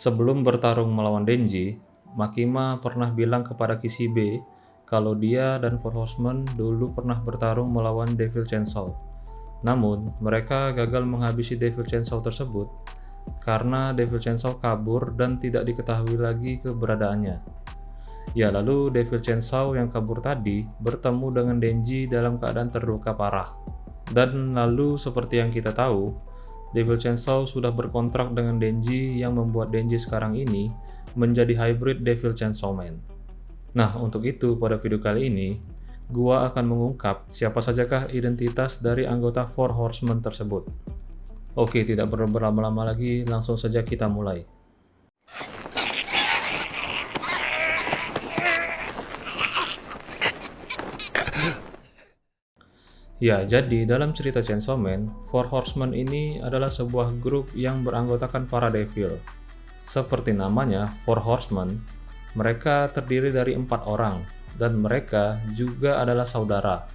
Sebelum bertarung melawan Denji, Makima pernah bilang kepada Kishibe kalau dia dan Four Horsemen dulu pernah bertarung melawan Devil Chainsaw. Namun, mereka gagal menghabisi Devil Chainsaw tersebut karena Devil Chainsaw kabur dan tidak diketahui lagi keberadaannya. Ya, lalu Devil Chainsaw yang kabur tadi bertemu dengan Denji dalam keadaan terluka parah. Dan lalu seperti yang kita tahu, Devil Chainsaw sudah berkontrak dengan Denji yang membuat Denji sekarang ini menjadi hybrid Devil Chainsaw Man. Nah, untuk itu pada video kali ini, gua akan mengungkap siapa sajakah identitas dari anggota Four Horsemen tersebut. Oke, tidak perlu berlama-lama lagi, langsung saja kita mulai. Ya, jadi dalam cerita Chainsaw Man, Four Horsemen ini adalah sebuah grup yang beranggotakan para devil. Seperti namanya, Four Horsemen, mereka terdiri dari 4 orang, dan mereka juga adalah saudara.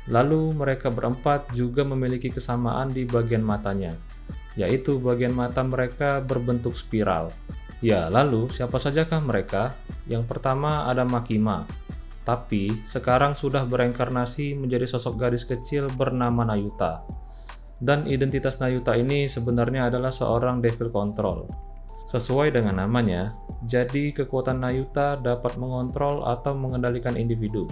Lalu mereka berempat juga memiliki kesamaan di bagian matanya, yaitu bagian mata mereka berbentuk spiral. Ya, lalu siapa sajakah mereka? Yang pertama ada Makima, tapi sekarang sudah bereinkarnasi menjadi sosok gadis kecil bernama Nayuta. Dan identitas Nayuta ini sebenarnya adalah seorang Devil Control. Sesuai dengan namanya, jadi kekuatan Nayuta dapat mengontrol atau mengendalikan individu.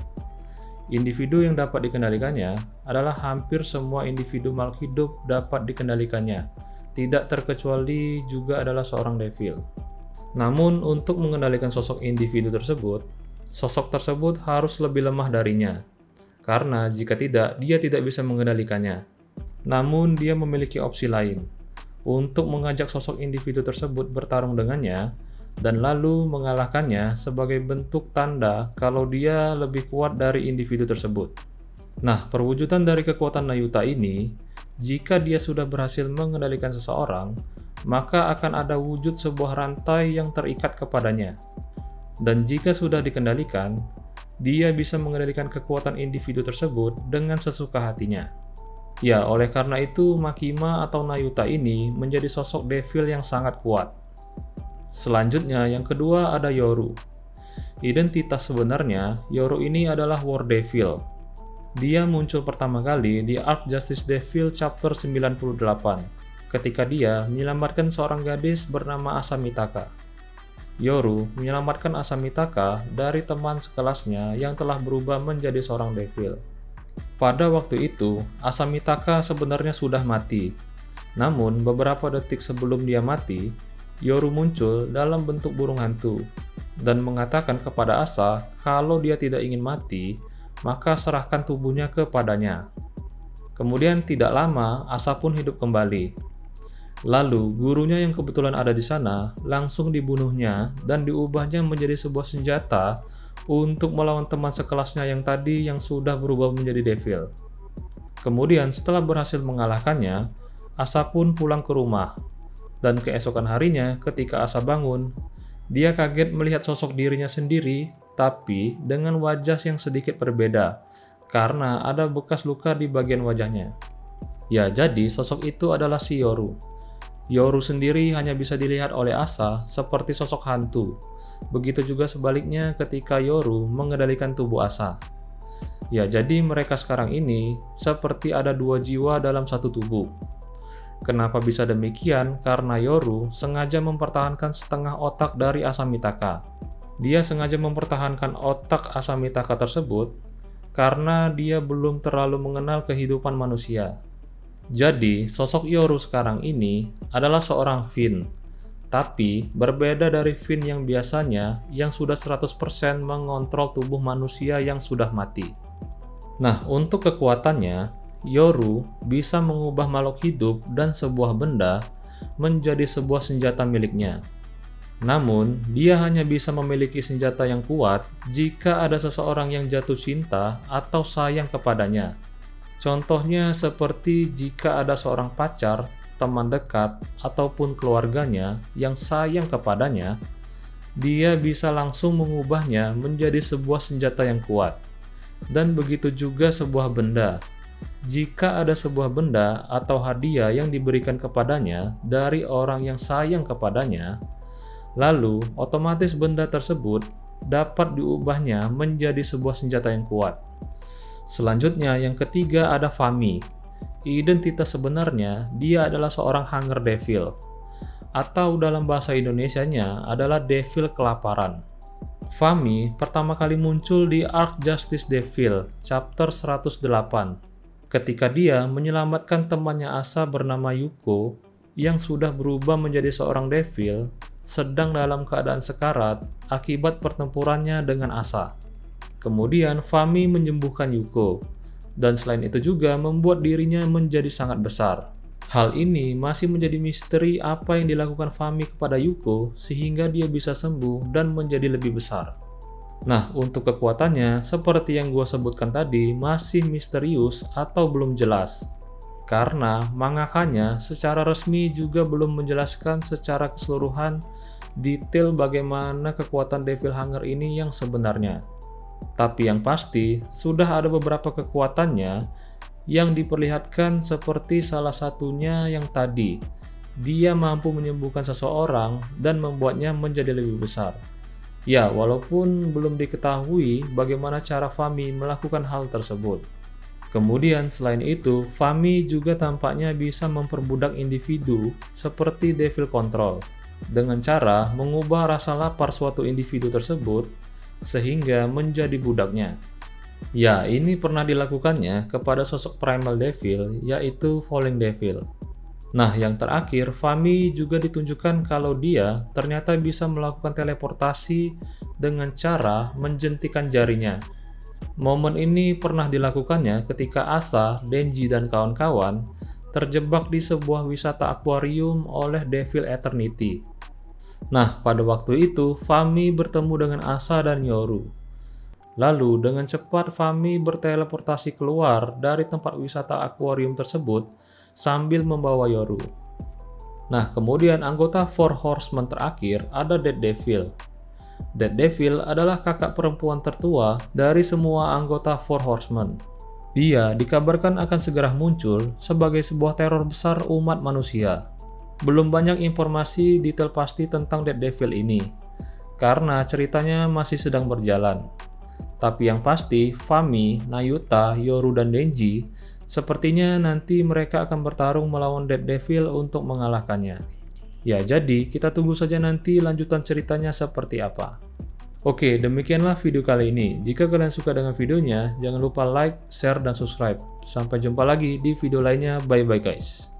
Individu yang dapat dikendalikannya adalah hampir semua individu makhluk hidup dapat dikendalikannya, tidak terkecuali juga adalah seorang Devil. Namun untuk mengendalikan sosok individu tersebut, sosok tersebut harus lebih lemah darinya, karena jika tidak, dia tidak bisa mengendalikannya. Namun, dia memiliki opsi lain, untuk mengajak sosok individu tersebut bertarung dengannya, dan lalu mengalahkannya sebagai bentuk tanda kalau dia lebih kuat dari individu tersebut. Nah, perwujudan dari kekuatan Nayuta ini, jika dia sudah berhasil mengendalikan seseorang, maka akan ada wujud sebuah rantai yang terikat kepadanya. Dan jika sudah dikendalikan, dia bisa mengendalikan kekuatan individu tersebut dengan sesuka hatinya. Ya, oleh karena itu Makima atau Nayuta ini menjadi sosok devil yang sangat kuat. Selanjutnya, yang kedua ada Yoru. Identitas sebenarnya, Yoru ini adalah War Devil. Dia muncul pertama kali di Arc Justice Devil Chapter 98, ketika dia menyelamatkan seorang gadis bernama Asamitaka. Yoru menyelamatkan Asamitaka dari teman sekelasnya yang telah berubah menjadi seorang devil. Pada waktu itu, Asamitaka sebenarnya sudah mati. Namun, beberapa detik sebelum dia mati, Yoru muncul dalam bentuk burung hantu dan mengatakan kepada Asa kalau dia tidak ingin mati, maka serahkan tubuhnya kepadanya. Kemudian tidak lama, Asa pun hidup kembali. Lalu, gurunya yang kebetulan ada di sana langsung dibunuhnya dan diubahnya menjadi sebuah senjata untuk melawan teman sekelasnya yang tadi yang sudah berubah menjadi devil. Kemudian, setelah berhasil mengalahkannya, Asa pun pulang ke rumah. Dan keesokan harinya, ketika Asa bangun, dia kaget melihat sosok dirinya sendiri, tapi dengan wajah yang sedikit berbeda, karena ada bekas luka di bagian wajahnya. Ya, jadi sosok itu adalah si Yoru. Yoru sendiri hanya bisa dilihat oleh Asa seperti sosok hantu. Begitu juga sebaliknya ketika Yoru mengendalikan tubuh Asa. Ya, jadi mereka sekarang ini seperti ada 2 jiwa dalam satu tubuh. Kenapa bisa demikian? Karena Yoru sengaja mempertahankan setengah otak dari Asamitaka. Dia sengaja mempertahankan otak Asamitaka tersebut karena dia belum terlalu mengenal kehidupan manusia. Jadi, sosok Yoru sekarang ini adalah seorang Fiend, tapi berbeda dari Fiend yang biasanya yang sudah 100% mengontrol tubuh manusia yang sudah mati. Nah, untuk kekuatannya, Yoru bisa mengubah makhluk hidup dan sebuah benda menjadi sebuah senjata miliknya. Namun, dia hanya bisa memiliki senjata yang kuat jika ada seseorang yang jatuh cinta atau sayang kepadanya. Contohnya seperti jika ada seorang pacar, teman dekat, ataupun keluarganya yang sayang kepadanya, dia bisa langsung mengubahnya menjadi sebuah senjata yang kuat. Dan begitu juga sebuah benda. Jika ada sebuah benda atau hadiah yang diberikan kepadanya dari orang yang sayang kepadanya, Lalu, otomatis benda tersebut dapat diubahnya menjadi sebuah senjata yang kuat. Selanjutnya, yang ketiga ada Fami. Identitas sebenarnya, dia adalah seorang Hunger Devil, atau dalam bahasa Indonesianya adalah Devil Kelaparan. Fami pertama kali muncul di Arc Justice Devil, chapter 108, ketika dia menyelamatkan temannya Asa bernama Yuko yang sudah berubah menjadi seorang devil sedang dalam keadaan sekarat akibat pertempurannya dengan Asa. Kemudian Fami menyembuhkan Yuko, dan selain itu juga membuat dirinya menjadi sangat besar. Hal ini masih menjadi misteri apa yang dilakukan Fami kepada Yuko sehingga dia bisa sembuh dan menjadi lebih besar. Nah, untuk kekuatannya, seperti yang gue sebutkan tadi, masih misterius atau belum jelas. Karena mangakanya secara resmi juga belum menjelaskan secara keseluruhan detail bagaimana kekuatan Devil Hunger ini yang sebenarnya. Tapi yang pasti, sudah ada beberapa kekuatannya yang diperlihatkan seperti salah satunya yang tadi. Dia mampu menyembuhkan seseorang dan membuatnya menjadi lebih besar. Ya, walaupun belum diketahui bagaimana cara Fami melakukan hal tersebut. Kemudian selain itu, Fami juga tampaknya bisa memperbudak individu seperti Devil Control dengan cara mengubah rasa lapar suatu individu tersebut sehingga menjadi budaknya. Ya, ini pernah dilakukannya kepada sosok Primal Devil yaitu Falling Devil. Nah, yang terakhir, Fami juga ditunjukkan kalau dia ternyata bisa melakukan teleportasi dengan cara menjentikan jarinya. Momen ini pernah dilakukannya ketika Asa, Denji, dan kawan-kawan terjebak di sebuah wisata akuarium oleh Devil Eternity. Nah, pada waktu itu, Fami bertemu dengan Asa dan Yoru. Lalu, dengan cepat Fami berteleportasi keluar dari tempat wisata akuarium tersebut sambil membawa Yoru. Nah, kemudian anggota Four Horsemen terakhir ada Dead Devil. Dead Devil adalah kakak perempuan tertua dari semua anggota Four Horsemen. Dia dikabarkan akan segera muncul sebagai sebuah teror besar umat manusia. Belum banyak informasi detail pasti tentang Dead Devil ini, karena ceritanya masih sedang berjalan. Tapi yang pasti, Fami, Nayuta, Yoru, dan Denji sepertinya nanti mereka akan bertarung melawan Dead Devil untuk mengalahkannya. Ya, jadi kita tunggu saja nanti lanjutan ceritanya seperti apa. Oke, demikianlah video kali ini. Jika kalian suka dengan videonya, jangan lupa like, share, dan subscribe. Sampai jumpa lagi di video lainnya. Bye-bye guys.